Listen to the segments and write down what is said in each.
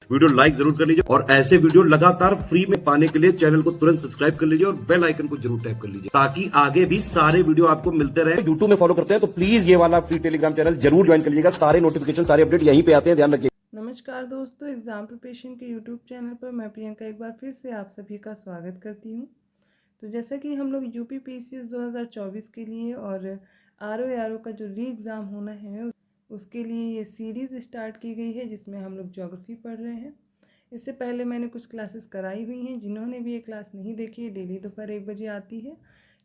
Video like जरूर कर लीजिए और ऐसे वीडियो लगातार फ्री में पाने के लिए चैनल को तुरंत सब्सक्राइब कर लीजिए और बेल आइकन को जरूर टैप कर लीजिए ताकि आगे भी सारे वीडियो आपको मिलते रहे। यूट्यूब में फॉलो करते हैं तो प्लीज ये वाला फ्री टेलीग्राम चैनल जरूर ज्वाइन कर लीजिएगा। सारे नोटिफिकेशन सारे अपडेट यहीं पे आते हैं, ध्यान रखिए। नमस्कार दोस्तों, एग्ज़ाम प्रिपरेशन के यूट्यूब चैनल पर मैं प्रियंका एक बार फिर से आप सभी का स्वागत करती हूँ। तो जैसा कि हम लोग यूपी पीसीएस 2024 के लिए और आरओ का जो री एग्ज़ाम होना है उसके लिए ये सीरीज़ स्टार्ट की गई है जिसमें हम लोग ज्योग्राफी पढ़ रहे हैं। इससे पहले मैंने कुछ क्लासेस कराई हुई हैं। जिन्होंने भी ये क्लास नहीं देखी है, डेली दोपहर 1 बजे आती है।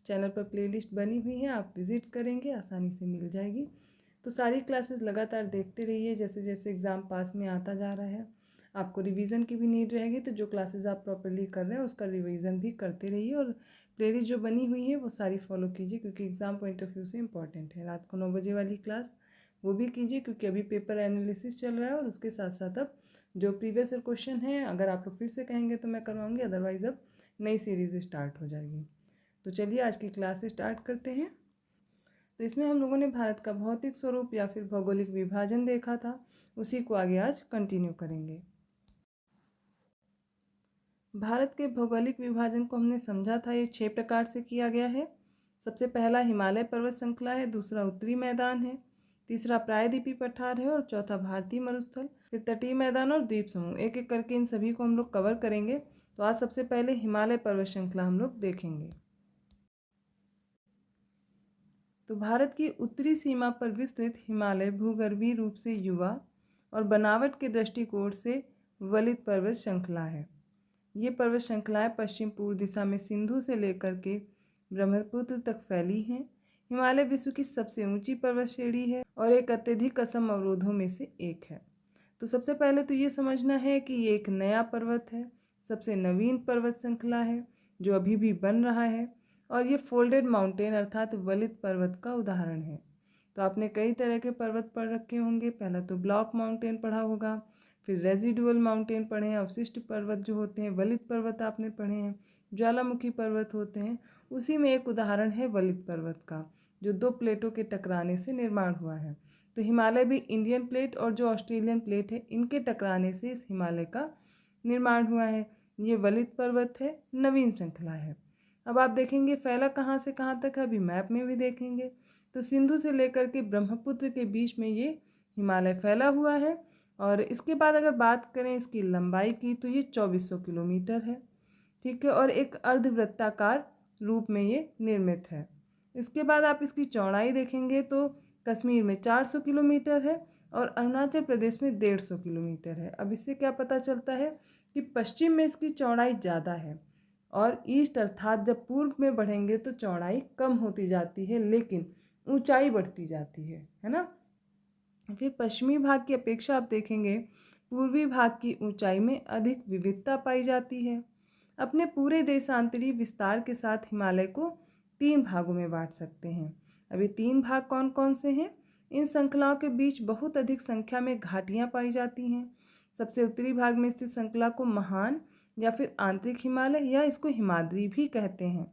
चैनल पर प्लेलिस्ट बनी हुई है, आप विज़िट करेंगे आसानी से मिल जाएगी। तो सारी क्लासेस लगातार देखते रहिए। जैसे जैसे एग्ज़ाम पास में आता जा रहा है आपको रिवीजन की भी नीड रहेगी, तो जो क्लासेस आप प्रॉपर्ली कर रहे हैं उसका रिवीजन भी करते रहिए और प्लेलिस्ट जो बनी हुई है वो सारी फॉलो कीजिए क्योंकि एग्ज़ाम पॉइंट ऑफ व्यू से इंपॉर्टेंट है। रात को 9 बजे वाली क्लास वो भी कीजिए क्योंकि अभी पेपर एनालिसिस चल रहा है और उसके साथ साथ अब जो प्रीवियस ईयर क्वेश्चन है अगर आप लोग फिर से कहेंगे तो मैं करवाऊँगी, अदरवाइज़ अब नई सीरीज़ स्टार्ट हो जाएगी। तो चलिए आज की क्लास स्टार्ट करते हैं। तो इसमें हम लोगों ने भारत का भौतिक स्वरूप या फिर भौगोलिक विभाजन देखा था, उसी को आगे आज कंटिन्यू करेंगे। भारत के भौगोलिक विभाजन को हमने समझा था, ये 6 प्रकार से किया गया है। सबसे पहला हिमालय पर्वत श्रृंखला है, दूसरा उत्तरी मैदान है, तीसरा प्रायद्वीपीय पठार है और चौथा भारतीय मरुस्थल, फिर तटीय मैदान और द्वीप समूह। एक एक करके इन सभी को हम लोग कवर करेंगे। तो आज सबसे पहले हिमालय पर्वत श्रृंखला हम लोग देखेंगे। तो भारत की उत्तरी सीमा पर विस्तृत हिमालय भूगर्भीय रूप से युवा और बनावट के दृष्टिकोण से वलित पर्वत श्रृंखला है। ये पर्वत श्रृंखलाएं पश्चिम पूर्व दिशा में सिंधु से लेकर के ब्रह्मपुत्र तक फैली हैं। हिमालय विश्व की सबसे ऊंची पर्वत श्रेणी है और एक अत्यधिक असम अवरोधों में से एक है। तो सबसे पहले तो ये समझना है कि ये एक नया पर्वत है, सबसे नवीन पर्वत श्रृंखला है जो अभी भी बन रहा है और ये फोल्डेड माउंटेन अर्थात वलित पर्वत का उदाहरण है। तो आपने कई तरह के पर्वत पढ़ रखे होंगे। पहला तो ब्लॉक माउंटेन पढ़ा होगा, फिर रेजिडुअल माउंटेन पढ़े हैं, अवशिष्ट पर्वत जो होते हैं, वलित पर्वत आपने पढ़े हैं, ज्वालामुखी पर्वत होते हैं। उसी में एक उदाहरण है वलित पर्वत का जो 2 प्लेटों के टकराने से निर्माण हुआ है। तो हिमालय भी इंडियन प्लेट और जो ऑस्ट्रेलियन प्लेट है इनके टकराने से इस हिमालय का निर्माण हुआ है। ये वलित पर्वत है, नवीन श्रृंखला है। अब आप देखेंगे फैला कहाँ से कहाँ तक है, अभी मैप में भी देखेंगे। तो सिंधु से लेकर के ब्रह्मपुत्र के बीच में ये हिमालय फैला हुआ है और इसके बाद अगर बात करें इसकी लंबाई की तो ये 2400 किलोमीटर है, ठीक है, और एक अर्धवृत्ताकार रूप में ये निर्मित है। इसके बाद आप इसकी चौड़ाई देखेंगे तो कश्मीर में 400 किलोमीटर है और अरुणाचल प्रदेश में 150 किलोमीटर है। अब इससे क्या पता चलता है कि पश्चिम में इसकी चौड़ाई ज़्यादा है और ईस्ट अर्थात जब पूर्व में बढ़ेंगे तो चौड़ाई कम होती जाती है लेकिन ऊंचाई बढ़ती जाती है ना। फिर पश्चिमी भाग की अपेक्षा आप देखेंगे पूर्वी भाग की ऊंचाई में अधिक विविधता पाई जाती है। अपने पूरे देशांतरी विस्तार के साथ हिमालय को 3 भागों में बांट सकते हैं। अब ये 3 भाग कौन कौन से हैं? इन श्रृंखलाओं के बीच बहुत अधिक संख्या में घाटियाँ पाई जाती हैं। सबसे उत्तरी भाग में स्थित श्रृंखला को महान या फिर आंतरिक हिमालय या इसको हिमाद्री भी कहते हैं।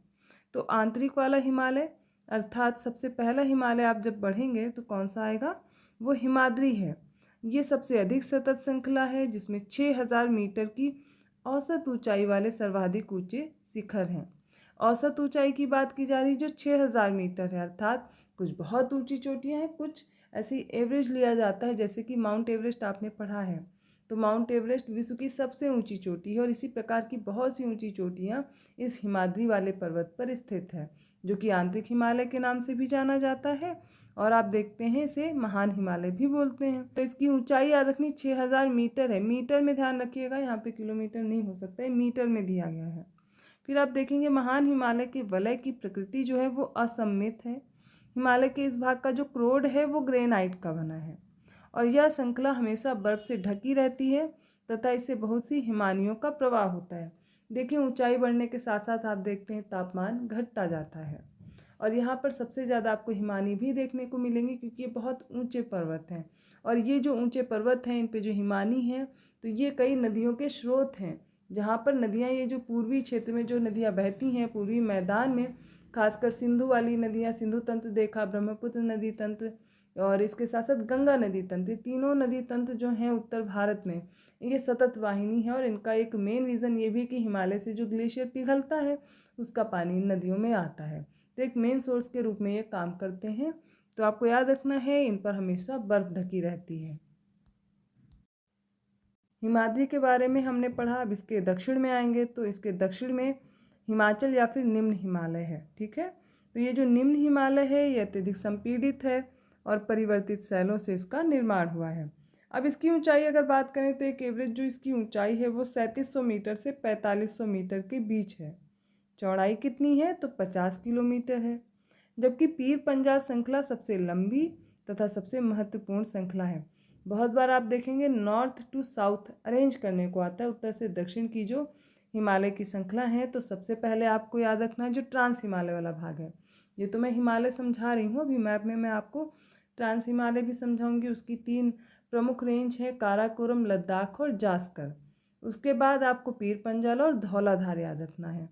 तो आंतरिक वाला हिमालय अर्थात सबसे पहला हिमालय आप जब बढ़ेंगे तो कौन सा आएगा? वो हिमाद्री है। ये सबसे अधिक सतत श्रृंखला है जिसमें 6000 मीटर की औसत ऊंचाई वाले सर्वाधिक ऊंचे शिखर हैं। औसत ऊंचाई की बात की जा रही जो 6000 मीटर है, अर्थात कुछ बहुत ऊंची चोटियां हैं, कुछ ऐसी एवरेज लिया जाता है। जैसे कि माउंट एवरेस्ट आपने पढ़ा है, तो माउंट एवरेस्ट विश्व की सबसे ऊंची चोटी है और इसी प्रकार की बहुत सी ऊंची चोटियां इस हिमाद्री वाले पर्वत पर स्थित है जो कि आंतरिक हिमालय के नाम से भी जाना जाता है और आप देखते हैं इसे महान हिमालय भी बोलते हैं। तो इसकी ऊंचाई याद रखनी 6000 मीटर है। मीटर में ध्यान रखिएगा, यहाँ पे किलोमीटर नहीं हो सकता है, मीटर में दिया गया है। फिर आप देखेंगे महान हिमालय के वलय की प्रकृति जो है वो असममित है। हिमालय के इस भाग का जो क्रोड है वो ग्रेनाइट का बना है और यह श्रृंखला हमेशा बर्फ से ढकी रहती है तथा इससे बहुत सी हिमानियों का प्रवाह होता है। देखिए ऊंचाई बढ़ने के साथ साथ आप देखते हैं तापमान घटता जाता है और यहाँ पर सबसे ज़्यादा आपको हिमानी भी देखने को मिलेंगे क्योंकि ये बहुत ऊंचे पर्वत हैं और ये जो ऊंचे पर्वत हैं इन पे जो हिमानी हैं तो ये कई नदियों के स्रोत हैं। जहाँ पर नदियाँ, ये जो पूर्वी क्षेत्र में जो नदियाँ बहती हैं पूर्वी मैदान में, खासकर सिंधु वाली नदियाँ, सिंधु तंत्र देखा, ब्रह्मपुत्र नदी तंत्र, और इसके साथ साथ गंगा नदी तंत्र, तीनों नदी तंत्र जो हैं उत्तर भारत में ये सतत वाहिनी है। और इनका एक मेन रीज़न ये भी कि हिमालय से जो ग्लेशियर पिघलता है उसका पानी नदियों में आता है, तो एक मेन सोर्स के रूप में ये काम करते हैं। तो आपको याद रखना है इन पर हमेशा बर्फ ढकी रहती है। हिमाद्री के बारे में हमने पढ़ा। अब इसके दक्षिण में आएंगे तो इसके दक्षिण में हिमाचल या फिर निम्न हिमालय है। ठीक है, तो ये जो निम्न हिमालय है ये अत्यधिक संपीड़ित है और परिवर्तित शैलों से इसका निर्माण हुआ है। अब इसकी ऊंचाई अगर बात करें तो एक एवरेज जो इसकी ऊंचाई है वो 3700 मीटर से 4500 मीटर के बीच है। चौड़ाई कितनी है तो 50 किलोमीटर है। जबकि पीर पंजाल श्रृंखला सबसे लंबी तथा सबसे महत्वपूर्ण श्रृंखला है। बहुत बार आप देखेंगे नॉर्थ टू साउथ अरेंज करने को आता है, उत्तर से दक्षिण की जो हिमालय की श्रृंखला है। तो सबसे पहले आपको याद रखना है जो ट्रांस हिमालय वाला भाग है। ये तो मैं हिमालय समझा रही हूँ, अभी मैप में मैं आपको ट्रांस हिमालय भी समझाऊंगी। उसकी 3 प्रमुख रेंज है, काराकोरम, लद्दाख और जास्कर। उसके बाद आपको पीर पंजाल और धौलाधार याद रखना है।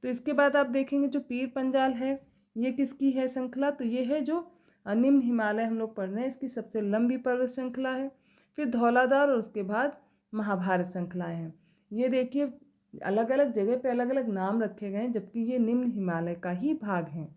तो इसके बाद आप देखेंगे जो पीर पंजाल है ये किसकी है श्रृंखला, तो ये है जो निम्न हिमालय हम लोग पढ़ रहे हैं, इसकी सबसे लंबी पर्वत श्रृंखला है। फिर धौलाधार और उसके बाद महाभारत श्रृंखलाएँ हैं। ये देखिए अलग अलग जगह पे अलग अलग नाम रखे गए हैं, जबकि ये निम्न हिमालय का ही भाग हैं।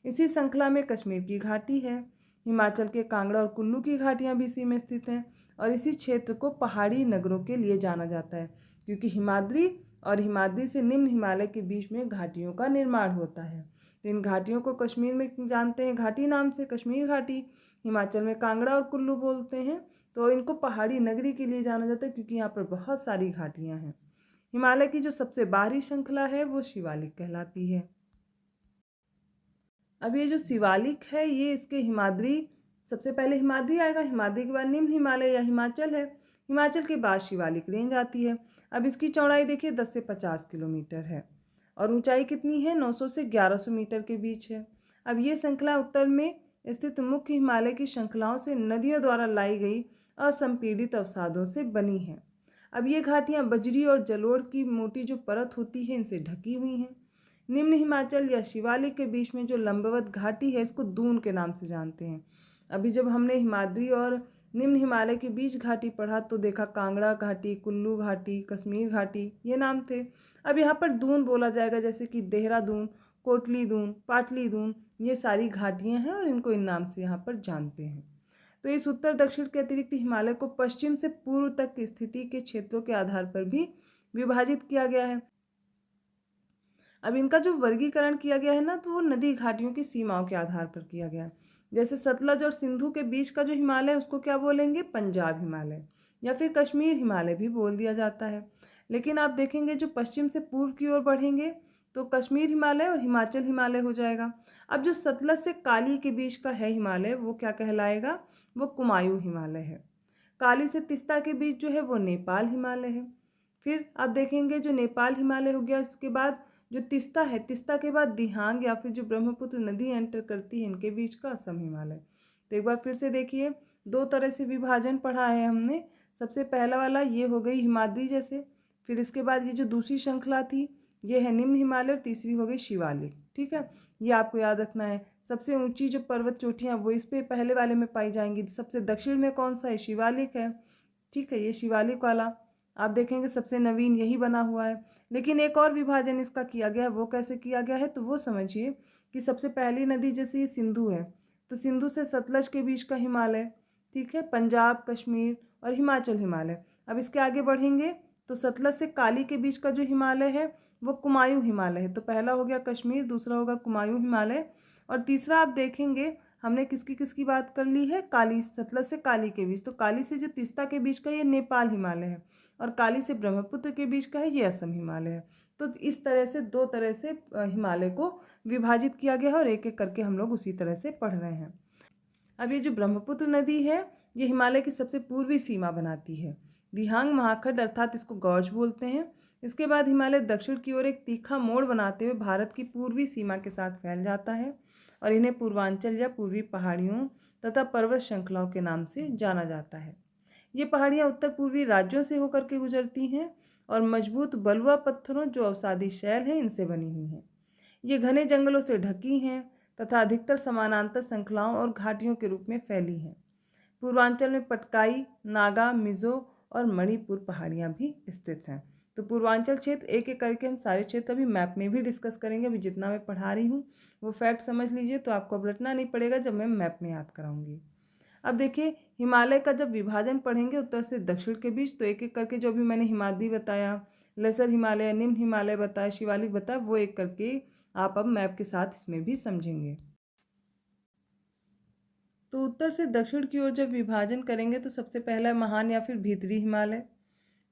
इसी श्रृंखला में कश्मीर की घाटी है, हिमाचल के कांगड़ा और कुल्लू की घाटियाँ भी इसी में स्थित हैं। और इसी क्षेत्र को पहाड़ी नगरों के लिए जाना जाता है, क्योंकि हिमाद्री और हिमाद्री से निम्न हिमालय के बीच में घाटियों का निर्माण होता है। तो इन घाटियों को कश्मीर में जानते हैं घाटी नाम से, कश्मीर घाटी, हिमाचल में कांगड़ा और कुल्लू बोलते हैं। तो इनको पहाड़ी नगरी के लिए जाना जाता है क्योंकि यहाँ पर बहुत सारी घाटियाँ हैं। हिमालय की जो सबसे बाहरी श्रृंखला है वो शिवालिक कहलाती है। अब ये जो शिवालिक है ये इसके हिमाद्री, सबसे पहले हिमाद्री आएगा, हिमाद्री के बाद निम्न हिमालय या हिमाचल है, हिमाचल के बाद शिवालिक रेंज आती है। अब इसकी चौड़ाई देखिए 10 से 50 किलोमीटर है और ऊंचाई कितनी है 900 से 1100 मीटर के बीच है। अब ये श्रृंखला उत्तर में स्थित मुख्य हिमालय की श्रृंखलाओं से नदियों द्वारा लाई गई असंपीड़ित अवसादों से बनी है। अब ये घाटियाँ बजरी और जलोढ़ की मोटी जो परत होती है इनसे ढकी हुई हैं। निम्न हिमाचल या शिवालिक के बीच में जो लंबवत घाटी है इसको दून के नाम से जानते हैं। अभी जब हमने हिमाद्री और निम्न हिमालय के बीच घाटी पढ़ा तो देखा कांगड़ा घाटी, कुल्लू घाटी, कश्मीर घाटी ये नाम थे। अब यहाँ पर दून बोला जाएगा, जैसे कि देहरादून, कोटली दून, पाटली दून, ये सारी घाटियाँ हैं और इनको इन नाम से यहाँ पर जानते हैं। तो इस उत्तर दक्षिण के अतिरिक्त हिमालय को पश्चिम से पूर्व तक की स्थिति के क्षेत्रों के आधार पर भी विभाजित किया गया है। अब इनका जो वर्गीकरण किया गया है ना तो वो नदी घाटियों की सीमाओं के आधार पर किया गया है। जैसे सतलज और सिंधु के बीच का जो हिमालय है उसको क्या बोलेंगे, पंजाब हिमालय या फिर कश्मीर हिमालय भी बोल दिया जाता है। लेकिन आप देखेंगे जो पश्चिम से पूर्व की ओर बढ़ेंगे तो कश्मीर हिमालय और हिमाचल हिमालय हो जाएगा। अब जो सतलज से काली के बीच का है हिमालय वो क्या कहलाएगा, वो कुमायूं हिमालय है। काली से तिस्ता के बीच जो है वो नेपाल हिमालय है। फिर आप देखेंगे जो नेपाल हिमालय हो गया, इसके बाद जो तिस्ता है, तिस्ता के बाद दिहांग या फिर जो ब्रह्मपुत्र नदी एंटर करती है इनके बीच का असम हिमालय। तो एक बार फिर से देखिए 2 तरह से विभाजन पढ़ा है हमने। सबसे पहला वाला ये हो गई हिमाद्री जैसे, फिर इसके बाद ये जो दूसरी श्रृंखला थी ये है निम्न हिमालय और तीसरी हो गई शिवालिक। ठीक है, ये आपको याद रखना है। सबसे ऊंची जो पर्वत चोटियाँ वो इस पे पहले वाले में पाई जाएंगी। सबसे दक्षिण में कौन सा है, शिवालिक है। ठीक है, ये शिवालिक वाला आप देखेंगे सबसे नवीन यही बना हुआ है। लेकिन एक और विभाजन इसका किया गया है, वो कैसे किया गया है तो वो समझिए कि सबसे पहली नदी जैसे ये सिंधु है तो सिंधु से सतलज के बीच का हिमालय, ठीक है, पंजाब, कश्मीर और हिमाचल हिमालय। अब इसके आगे बढ़ेंगे तो सतलज से काली के बीच का जो हिमालय है वो कुमायूं हिमालय है। तो पहला हो गया कश्मीर, दूसरा होगा कुमायूं हिमालय और तीसरा आप देखेंगे हमने किसकी किसकी बात कर ली है, काली, सतलज से काली के बीच। तो काली से जो तिस्ता के बीच का ये नेपाल हिमालय है और काली से ब्रह्मपुत्र के बीच का है ये असम हिमालय है। तो इस तरह से 2 तरह से हिमालय को विभाजित किया गया है और एक एक करके हम लोग उसी तरह से पढ़ रहे हैं। अब ये जो ब्रह्मपुत्र नदी है ये हिमालय की सबसे पूर्वी सीमा बनाती है। दिहांग महाखंड अर्थात इसको गौज बोलते हैं। इसके बाद हिमालय दक्षिण की ओर एक तीखा मोड़ बनाते हुए भारत की पूर्वी सीमा के साथ फैल जाता है और इन्हें पूर्वांचल या पूर्वी पहाड़ियों तथा पर्वत श्रृंखलाओं के नाम से जाना जाता है। ये पहाड़ियाँ उत्तर पूर्वी राज्यों से होकर के गुजरती हैं और मजबूत बलुआ पत्थरों जो अवसादी शैल हैं इनसे बनी हुई हैं। ये घने जंगलों से ढकी हैं तथा अधिकतर समानांतर श्रृंखलाओं और घाटियों के रूप में फैली हैं। पूर्वांचल में पटकाई, नागा, मिजो और मणिपुर पहाड़ियाँ भी स्थित हैं। तो पूर्वांचल क्षेत्र एक एक करके हम सारे क्षेत्र अभी मैप में भी डिस्कस करेंगे। अभी जितना मैं पढ़ा रही हूँ वो फैक्ट समझ लीजिए, तो आपको अब रटना नहीं पड़ेगा जब मैं मैप में याद कराऊंगी। अब देखिए, हिमालय का जब विभाजन पढ़ेंगे उत्तर से दक्षिण के बीच, तो एक एक करके जो भी मैंने हिमाद्री बताया, लेसर हिमालय, निम्न हिमालय बताया, शिवालिक बताया, वो एक करके आप अब मैप के साथ इसमें भी समझेंगे। तो उत्तर से दक्षिण की ओर जब विभाजन करेंगे तो सबसे पहला महान या फिर भीतरी हिमालय,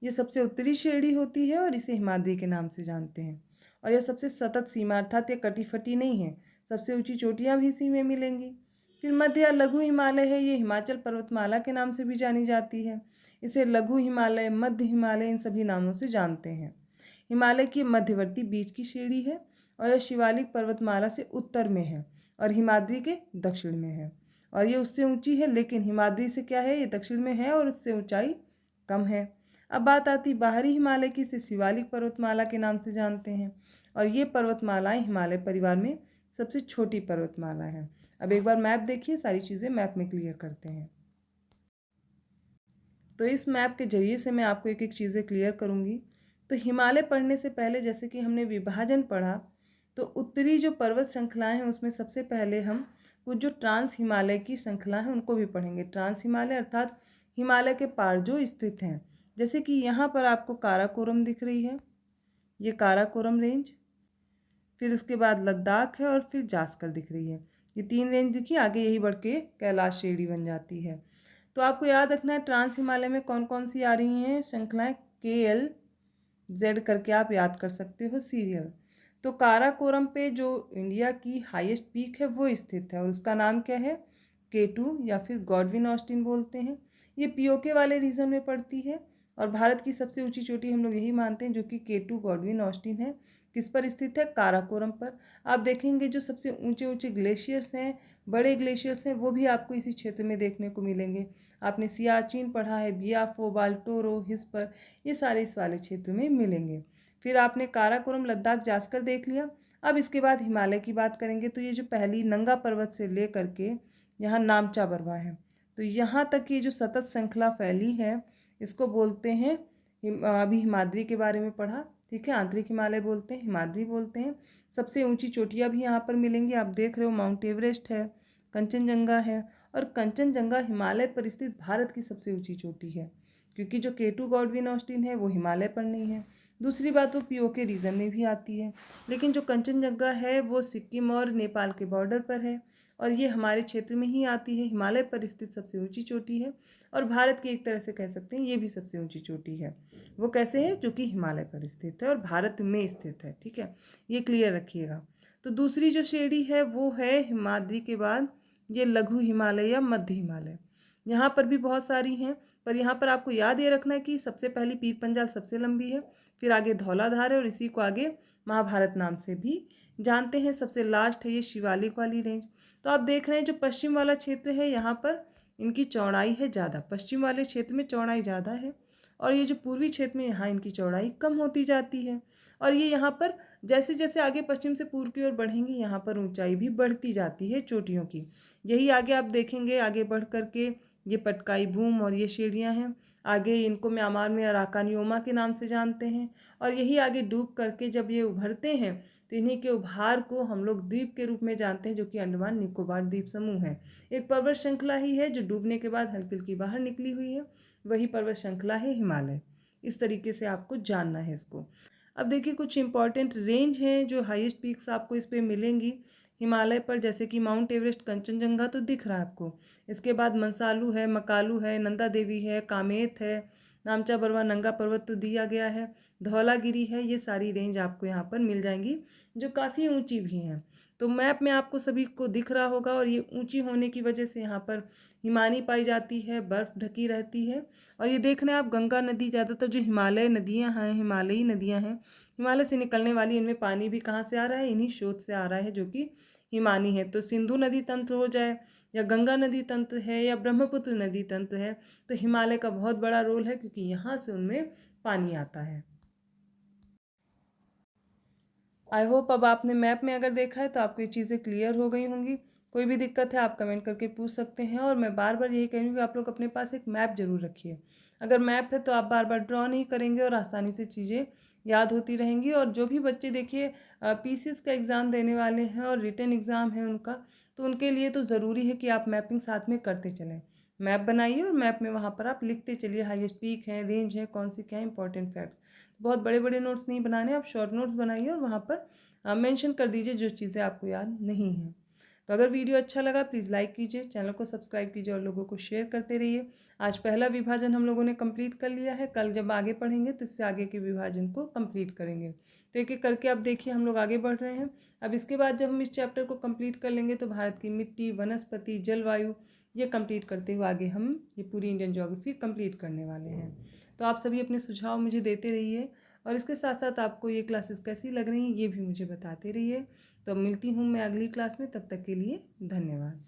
ये सबसे उत्तरी श्रेणी होती है और इसे हिमाद्री के नाम से जानते हैं। और यह सबसे सतत सीमा अर्थात ये कटी-फटी नहीं है, सबसे ऊंची चोटियां भी इसी में मिलेंगी। फिर मध्य या लघु हिमालय है, ये हिमाचल पर्वतमाला के नाम से भी जानी जाती है। इसे लघु हिमालय, मध्य हिमालय, इन सभी नामों से जानते हैं। हिमालय की मध्यवर्ती बीच की श्रेणी है और यह शिवालिक पर्वतमाला से उत्तर में है और हिमाद्री के दक्षिण में है। और ये उससे ऊंची है, लेकिन हिमाद्री से क्या है, ये दक्षिण में है और उससे ऊंचाई कम है। अब बात आती बाहरी हिमालय की, इसे शिवालिक पर्वतमाला के नाम से जानते हैं और ये पर्वतमालाएं हिमालय परिवार में सबसे छोटी पर्वतमाला है। अब एक बार मैप देखिए, सारी चीज़ें मैप में क्लियर करते हैं। तो इस मैप के जरिए से मैं आपको एक एक चीज़ें क्लियर करूँगी। तो हिमालय पढ़ने से पहले जैसे कि हमने विभाजन पढ़ा, तो उत्तरी जो पर्वत श्रृंखलाएँ हैं उसमें सबसे पहले हम कुछ जो ट्रांस हिमालय की श्रृंखला है उनको भी पढ़ेंगे। ट्रांस हिमालय अर्थात हिमालय के पार जो स्थित हैं, जैसे कि यहाँ पर आपको काराकोरम दिख रही है, ये काराकोरम रेंज, फिर उसके बाद लद्दाख है और फिर जास्कर दिख रही है। ये 3 रेंज दिखी, आगे यही बढ़ के कैलाश श्रेणी बन जाती है। तो आपको याद रखना है ट्रांस हिमालय में कौन कौन सी आ रही हैं श्रृंखलाएं, KLZ करके आप याद कर सकते हो सीरियल। तो काराकोरम पे जो इंडिया की हाईएस्ट पीक है वो स्थित है और उसका नाम क्या है, K2 या फिर गॉडविन ऑस्टिन बोलते हैं। ये POK वाले रीजन में पड़ती है और भारत की सबसे ऊंची चोटी हम लोग यही मानते हैं, जो कि K2 गॉडविन ऑस्टिन है। किस पर स्थित है, काराकोरम पर। आप देखेंगे जो सबसे ऊंचे ऊंचे ग्लेशियर्स हैं, बड़े ग्लेशियर्स हैं, वो भी आपको इसी क्षेत्र में देखने को मिलेंगे। आपने सियाचिन पढ़ा है, बियाफो, बाल्टोरो, हिस्पर, ये सारे इस वाले क्षेत्र में मिलेंगे। फिर आपने काराकोरम, लद्दाख, जास्कर देख लिया। अब इसके बाद हिमालय की बात करेंगे। तो ये जो पहली नंगा पर्वत से ले करके यहाँ नामचा बरवा है, तो यहाँ तक ये जो सतत श्रृंखला फैली है इसको बोलते हैं, अभी हिमाद्री के बारे में पढ़ा, ठीक है, आंतरिक हिमालय बोलते हैं, हिमाद्री बोलते हैं। सबसे ऊंची चोटियाँ भी यहाँ पर मिलेंगी। आप देख रहे हो माउंट एवरेस्ट है, कंचनजंगा है, और कंचनजंगा हिमालय पर स्थित भारत की सबसे ऊंची चोटी है, क्योंकि जो K2 गॉडविन ऑस्टिन है वो हिमालय पर नहीं है। दूसरी बात, वो POK रीजन में भी आती है, लेकिन जो कंचनजंगा है वो सिक्किम और नेपाल के बॉर्डर पर है और ये हमारे क्षेत्र में ही आती है। हिमालय पर स्थित सबसे ऊंची चोटी है और भारत की एक तरह से कह सकते हैं ये भी सबसे ऊंची चोटी है। वो कैसे है, जो कि हिमालय पर स्थित है और भारत में स्थित है, ठीक है, ये क्लियर रखिएगा। तो दूसरी जो श्रेणी है वो है हिमाद्री के बाद ये लघु हिमालय या मध्य हिमालय। यहाँ पर भी बहुत सारी हैं, पर यहाँ पर आपको याद ये रखना है कि सबसे पहली पीर पंजाल सबसे लंबी है, फिर आगे धौलाधार है और इसी को आगे महाभारत नाम से भी जानते हैं। सबसे लास्ट है ये शिवालिक वाली रेंज। तो आप देख रहे हैं जो पश्चिम वाला क्षेत्र है यहाँ पर इनकी चौड़ाई है ज़्यादा, पश्चिम वाले क्षेत्र में चौड़ाई ज़्यादा है और ये जो पूर्वी क्षेत्र में यहाँ इनकी चौड़ाई कम होती जाती है। और ये यहाँ पर जैसे जैसे आगे पश्चिम से पूर्व की ओर बढ़ेंगे यहाँ पर ऊंचाई भी बढ़ती जाती है चोटियों की। यही आगे आप देखेंगे, आगे बढ़ करके ये पटकाई भूम और ये श्रेणियाँ हैं। आगे इनको म्यांमार में अराकानियोमा के नाम से जानते हैं और यही आगे डूब करके जब ये उभरते हैं तो इन्हीं के उभार को हम लोग द्वीप के रूप में जानते हैं, जो कि अंडमान निकोबार द्वीप समूह है। एक पर्वत श्रृंखला ही है जो डूबने के बाद हल्की हल्की बाहर निकली हुई है, वही पर्वत श्रृंखला है हिमालय। इस तरीके से आपको जानना है इसको। अब देखिए कुछ इंपॉर्टेंट रेंज हैं जो हाईएस्ट पीक्स आपको इस पर मिलेंगी हिमालय पर, जैसे कि माउंट एवरेस्ट, कंचनजंगा तो दिख रहा है आपको। इसके बाद मनसालू है, मकालू है, नंदा देवी है, कामेत है, नामचा बरवा, नंगा पर्वत तो दिया गया है, धौलागिरी है। ये सारी रेंज आपको यहाँ पर मिल जाएंगी जो काफ़ी ऊंची भी हैं। तो मैप में आपको सभी को दिख रहा होगा और ये ऊंची होने की वजह से यहाँ पर हिमानी पाई जाती है, बर्फ़ ढकी रहती है। और ये देख रहे हैं आप गंगा नदी, ज़्यादातर जो हिमालय नदियाँ हैं, हिमालयी नदियाँ हैं, हिमालय से निकलने वाली, इनमें पानी भी कहाँ से आ रहा है, इन्हीं स्रोत से आ रहा है जो कि हिमानी है। तो सिंधु नदी तंत्र हो जाए या गंगा नदी तंत्र है या ब्रह्मपुत्र नदी तंत्र है, तो हिमालय का बहुत बड़ा रोल है क्योंकि यहाँ से उनमें पानी आता है। आई होप अब आपने मैप में अगर देखा है तो आपको ये चीज़ें क्लियर हो गई होंगी। कोई भी दिक्कत है आप कमेंट करके पूछ सकते हैं, और मैं बार बार यही कहूँगी कि आप लोग अपने पास एक मैप ज़रूर रखिए। अगर मैप है तो आप बार बार ड्रॉ नहीं करेंगे और आसानी से चीज़ें याद होती रहेंगी। और जो भी बच्चे देखिए पीसीएस का एग्ज़ाम देने वाले हैं और रिटन एग्ज़ाम है उनका, तो उनके लिए तो ज़रूरी है कि आप मैपिंग साथ में करते चलें। मैप बनाइए और मैप में वहाँ पर आप लिखते चलिए हाईएस्ट पीक है, रेंज है, कौन सी क्या इंपॉर्टेंट फैक्ट्स। बहुत बड़े बड़े नोट्स नहीं बनाने, आप शॉर्ट नोट्स बनाइए और वहाँ पर मेंशन कर दीजिए जो चीज़ें आपको याद नहीं हैं। तो अगर वीडियो अच्छा लगा प्लीज़ लाइक कीजिए, चैनल को सब्सक्राइब कीजिए और लोगों को शेयर करते रहिए। आज पहला विभाजन हम लोगों ने कंप्लीट कर लिया है, कल जब आगे पढ़ेंगे तो इससे आगे के विभाजन को कंप्लीट करेंगे। तो एक एक करके अब देखिए हम लोग आगे बढ़ रहे हैं। अब इसके बाद जब हम इस चैप्टर को कंप्लीट कर लेंगे तो भारत की मिट्टी, वनस्पति, जलवायु, ये कंप्लीट करते हुए आगे हम ये पूरी इंडियन ज्योग्राफी कंप्लीट करने वाले हैं। तो आप सभी अपने सुझाव मुझे देते रहिए, और इसके साथ साथ आपको ये क्लासेस कैसी लग रही हैं ये भी मुझे बताते रहिए। तो मिलती हूँ मैं अगली क्लास में, तब तक के लिए धन्यवाद।